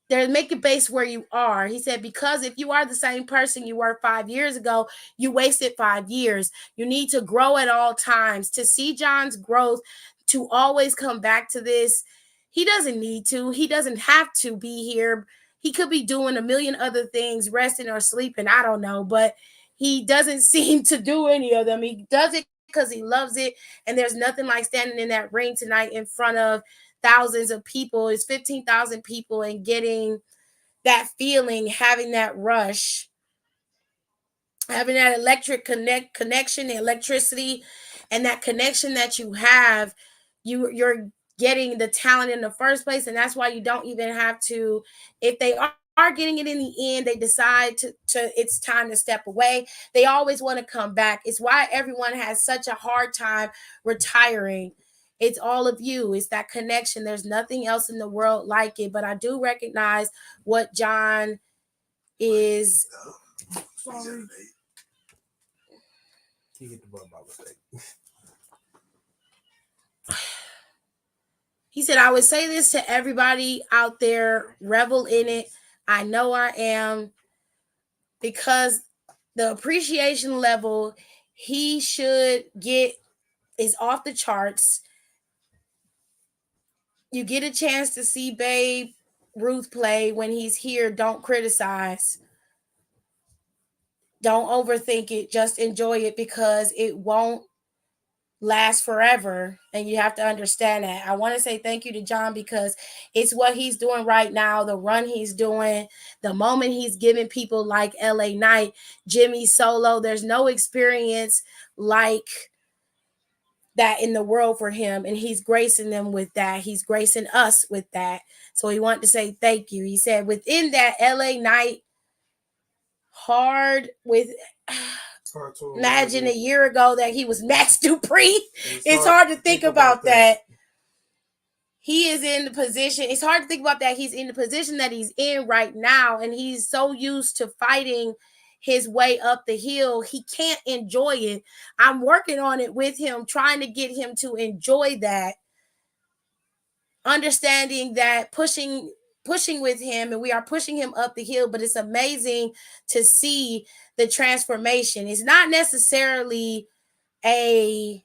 it based where you are. He said, because if you are the same person you were 5 years ago, you wasted 5 years. You need to grow at all times. To see John's growth, to always come back to this, he doesn't need to. He doesn't have to be here. He could be doing a million other things, resting or sleeping. I don't know, but he doesn't seem to do any of them. He does it because he loves it. And there's nothing like standing in that ring tonight in front of thousands of people. It's 15,000 people and getting that feeling, having that rush, having that electric connection, the electricity, and that connection that you have. You're getting the talent in the first place, and that's why you don't even have to. If they are getting it in the end, they decide to it's time to step away. They always want to come back. It's why everyone has such a hard time retiring. It's all of you. It's that connection. There's nothing else in the world like it. But I do recognize what John is. Sorry. He hit the button by mistake. He said, I would say this to everybody out there, revel in it. I know I am, because the appreciation level he should get is off the charts. You get a chance to see Babe Ruth play when he's here. Don't criticize. Don't overthink it. Just enjoy it, because it won't last forever, and you have to understand that. I want to say thank you to John, because it's what he's doing right now, the run he's doing, the moment he's giving people like LA Knight, Jimmy Solo. There's no experience like that in the world for him, and he's gracing them with that. He's gracing us with that. So he wanted to say thank you. He said within that LA Knight hard with imagine a year ago that he was Max Dupree. It's hard to think about that. He is in the position. It's hard to think about that. He's in the position that he's in right now, and he's so used to fighting his way up the hill. He can't enjoy it. I'm working on it with him, trying to get him to enjoy that, understanding that pushing with him, and we are pushing him up the hill. But it's amazing to see the transformation. It's not necessarily a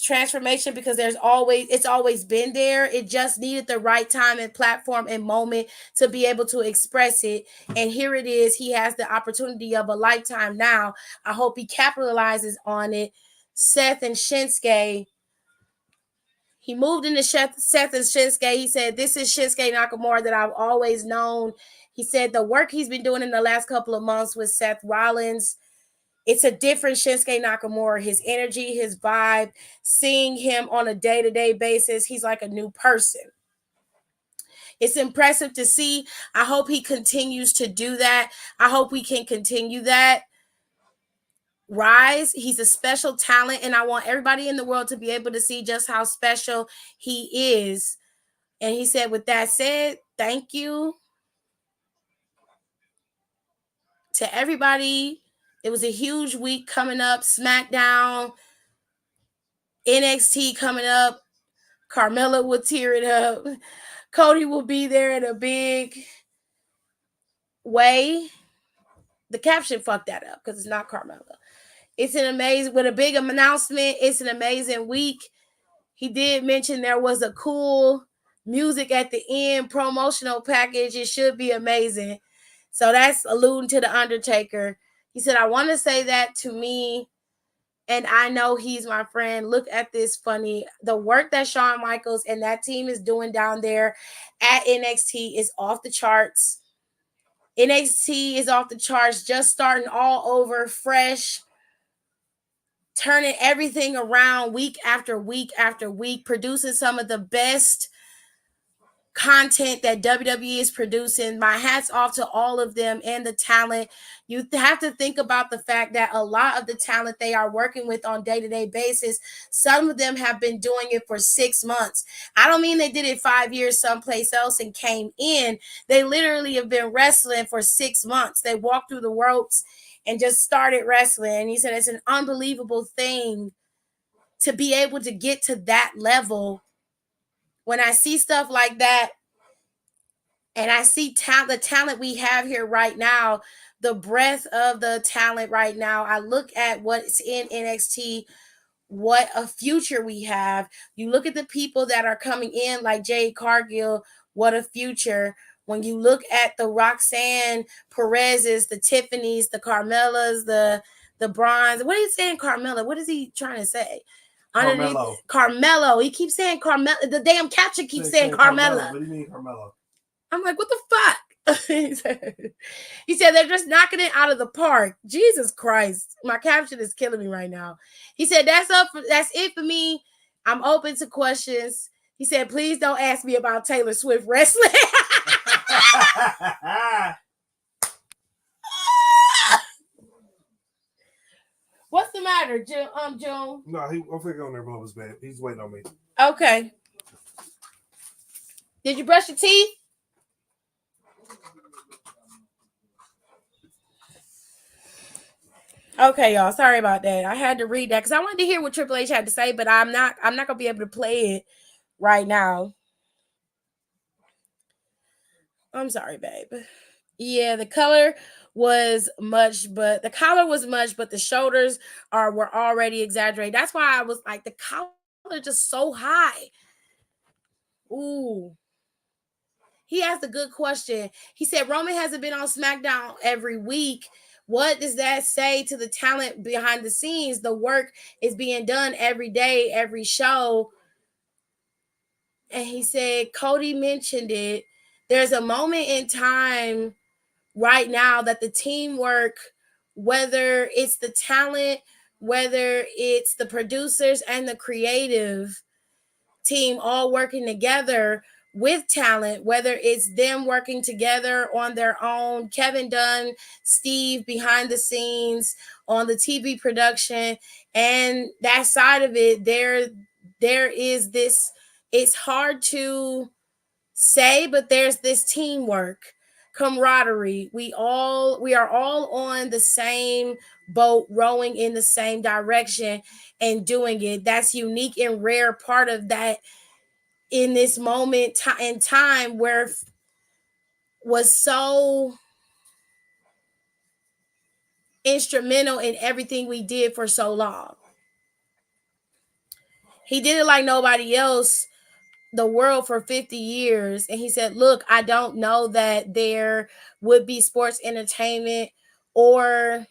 transformation because it's always been there. It just needed the right time and platform and moment to be able to express it. And here it is. He has the opportunity of a lifetime now. I hope he capitalizes on it. Seth and Shinsuke. He moved into Seth and Shinsuke. He said, this is Shinsuke Nakamura that I've always known. He said the work he's been doing in the last couple of months with Seth Rollins It's a different Shinsuke Nakamura. His energy, his vibe, seeing him on a day-to-day basis, he's like a new person. It's impressive to see. I hope he continues to do that. I hope we can continue that rise. He's a special talent, and I want everybody in the world to be able to see just how special he is. And he said, with that said, thank you to everybody. It was a huge week coming up. SmackDown, NXT coming up. Carmella will tear it up. Cody will be there in a big way. The caption fucked that up because it's not Carmella. It's an amazing, with a big announcement. It's an amazing week. He did mention there was a cool music at the end, promotional package. It should be amazing. So that's alluding to The Undertaker. He said, I want to say that to me, and I know he's my friend. Look at this funny. The work that Shawn Michaels and that team is doing down there at NXT is off the charts. NXT is off the charts, just starting all over, fresh, turning everything around week after week after week, producing some of the best content that WWE is producing. My hat's off to all of them and the talent. You have to think about the fact that a lot of the talent they are working with on day-to-day basis, some of them have been doing it for 6 months. I don't mean they did it 5 years someplace else and came in. They literally have been wrestling for 6 months. They walked through the ropes and just started wrestling. And he said it's an unbelievable thing to be able to get to that level. When I see stuff like that, and I see the talent we have here right now, the breadth of the talent right now, I look at what's in NXT, what a future we have. You look at the people that are coming in like Jade Cargill, what a future. When you look at the Roxanne Perez's, the Tiffany's, the Carmellas, the Bronze, what are you saying, Carmella? What is he trying to say? Carmelo. He keeps saying Carmella. The damn catcher keeps saying Carmella. What do you mean, Carmelo? I'm like, what the fuck? he said they're just knocking it out of the park. Jesus Christ. My caption is killing me right now. He said, that's it for me. I'm open to questions. He said, please don't ask me about Taylor Swift wrestling. What's the matter, June? No, I'm freaking on there below his bed. He's waiting on me. Okay. Did you brush your teeth? Okay, y'all. Sorry about that. I had to read that because I wanted to hear what Triple H had to say, but I'm not gonna be able to play it right now. I'm sorry, babe. Yeah, the color was much, but the shoulders were already exaggerated. That's why I was like, the collar just so high. Ooh. He asked a good question. He said Roman hasn't been on SmackDown every week. What does that say to the talent behind the scenes? The work is being done every day, every show. And he said, Cody mentioned it. There's a moment in time right now that the teamwork, whether it's the talent, whether it's the producers and the creative team all working together with talent, whether it's them working together on their own, Kevin Dunn, Steve behind the scenes on the TV production, and that side of it, there is this, it's hard to say, but there's this teamwork, camaraderie. We are all on the same boat, rowing in the same direction and doing it. That's unique and rare part of that in this moment in time where was so instrumental in everything we did for so long. He did it like nobody else, the world for 50 years. And he said, look, I don't know that there would be sports entertainment or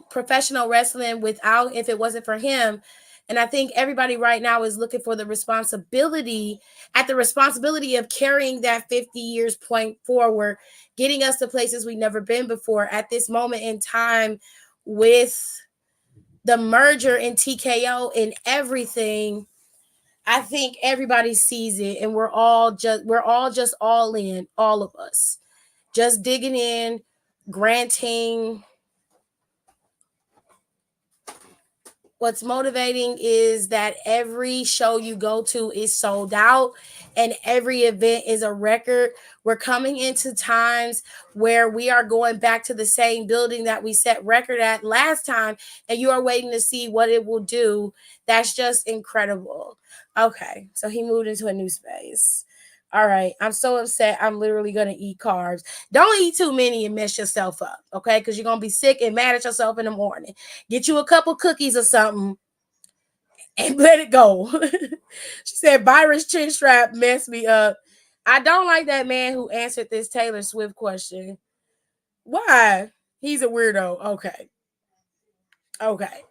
professional wrestling without, if it wasn't for him. And I think everybody right now is looking for the responsibility of carrying that 50 years point forward, getting us to places we've never been before at this moment in time with the merger in TKO and everything. I think everybody sees it, and we're all just all in, all of us, just digging in, granting. What's motivating is that every show you go to is sold out and every event is a record. We're coming into times where we are going back to the same building that we set record at last time, and you are waiting to see what it will do. That's just incredible. Okay, so he moved into a new space. All right, I'm so upset. I'm literally going to eat carbs. Don't eat too many and mess yourself up, okay? Because you're going to be sick and mad at yourself in the morning. Get you a couple cookies or something and let it go. She said, Byron's chin strap messed me up. I don't like that man who answered this Taylor Swift question. Why? He's a weirdo. Okay. Okay.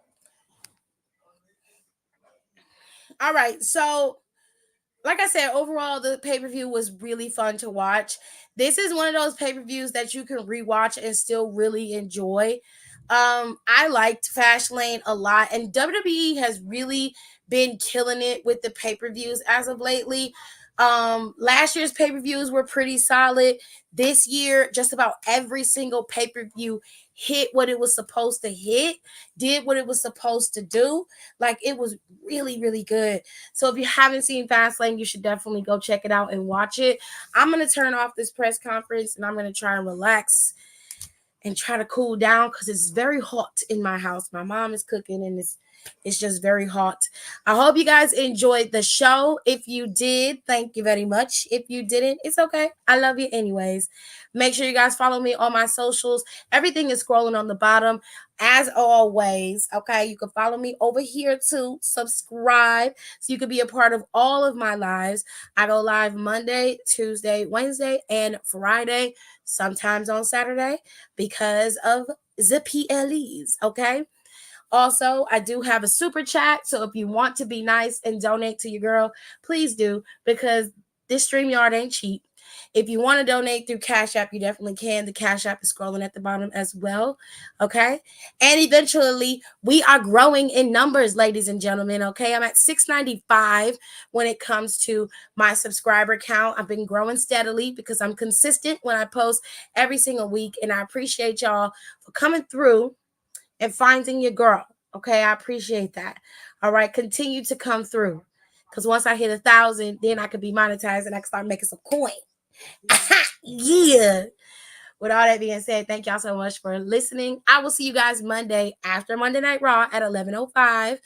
All right. So like I said, overall, the pay-per-view was really fun to watch. This is one of those pay-per-views that you can rewatch and still really enjoy. I liked Fastlane a lot, and WWE has really been killing it with the pay-per-views as of lately. Last year's pay-per-views were pretty solid. This year, just about every single pay-per-view hit what it was supposed to hit, did what it was supposed to do. Like, it was really, really good. So if you haven't seen Fastlane, you should definitely go check it out and watch it. I'm going to turn off this press conference and I'm going to try and relax and try to cool down because it's very hot in my house. My mom is cooking and it's just very hot. I hope you guys enjoyed the show. If you did, thank you very much. If you didn't, it's okay. I love you anyways. Make sure you guys follow me on my socials. Everything is scrolling on the bottom. As always, okay, you can follow me over here too. Subscribe so you can be a part of all of my lives. I go live Monday, Tuesday, Wednesday, and Friday, sometimes on Saturday because of the PLEs, okay? Also, I do have a super chat. So if you want to be nice and donate to your girl, please do because this StreamYard ain't cheap. If you want to donate through Cash App, you definitely can. The Cash App is scrolling at the bottom as well. Okay. And eventually, we are growing in numbers, ladies and gentlemen. Okay. I'm at 695 when it comes to my subscriber count. I've been growing steadily because I'm consistent when I post every single week. And I appreciate y'all for coming through and finding your girl. Okay, I appreciate that. All right, continue to come through. Because once I hit 1,000, then I could be monetized and I can start making some coin. Yeah. With all that being said, thank y'all so much for listening. I will see you guys Monday after Monday Night Raw at 11:05.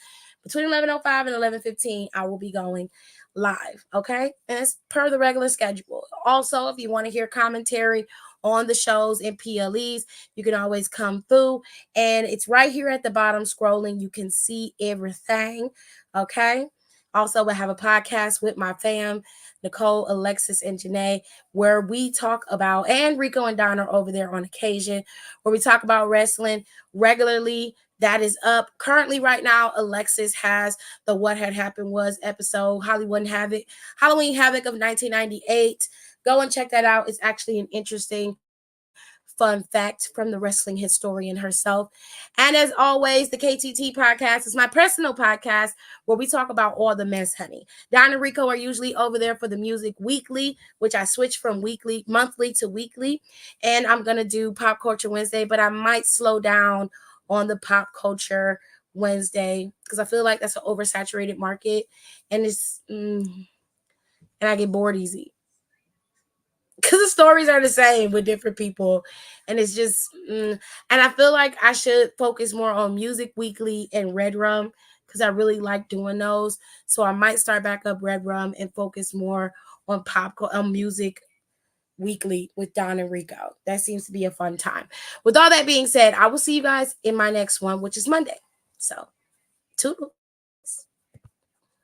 Between 11:05 and 11:15, I will be going live. Okay, and it's per the regular schedule. Also, if you want to hear commentary on the shows and PLEs, you can always come through, and it's right here at the bottom scrolling. You can see everything. Okay. Also, we have a podcast with my fam, Nicole, Alexis, and Janae, where we talk about, and Rico and Donna over there on occasion, where we talk about wrestling regularly. That is up. Currently, right now, Alexis has the What Had Happened Was episode, Halloween Havoc of 1998. Go and check that out. It's actually an interesting fun fact from the wrestling historian herself. And as always, the KTT podcast is my personal podcast where we talk about all the mess, honey. Don and Rico are usually over there for the music weekly, which I switched from monthly to weekly. And I'm going to do Pop Culture Wednesday, but I might slow down on the Pop Culture Wednesday because I feel like that's an oversaturated market and and I get bored easy. Because the stories are the same with different people, and it's just and I feel like I should focus more on Music Weekly and Red Rum because I really like doing those. So I might start back up Red Rum and focus more on Music Weekly with Don and Rico. That seems to be a fun time. With all that being said, I will see you guys in my next one, which is Monday. So toodle.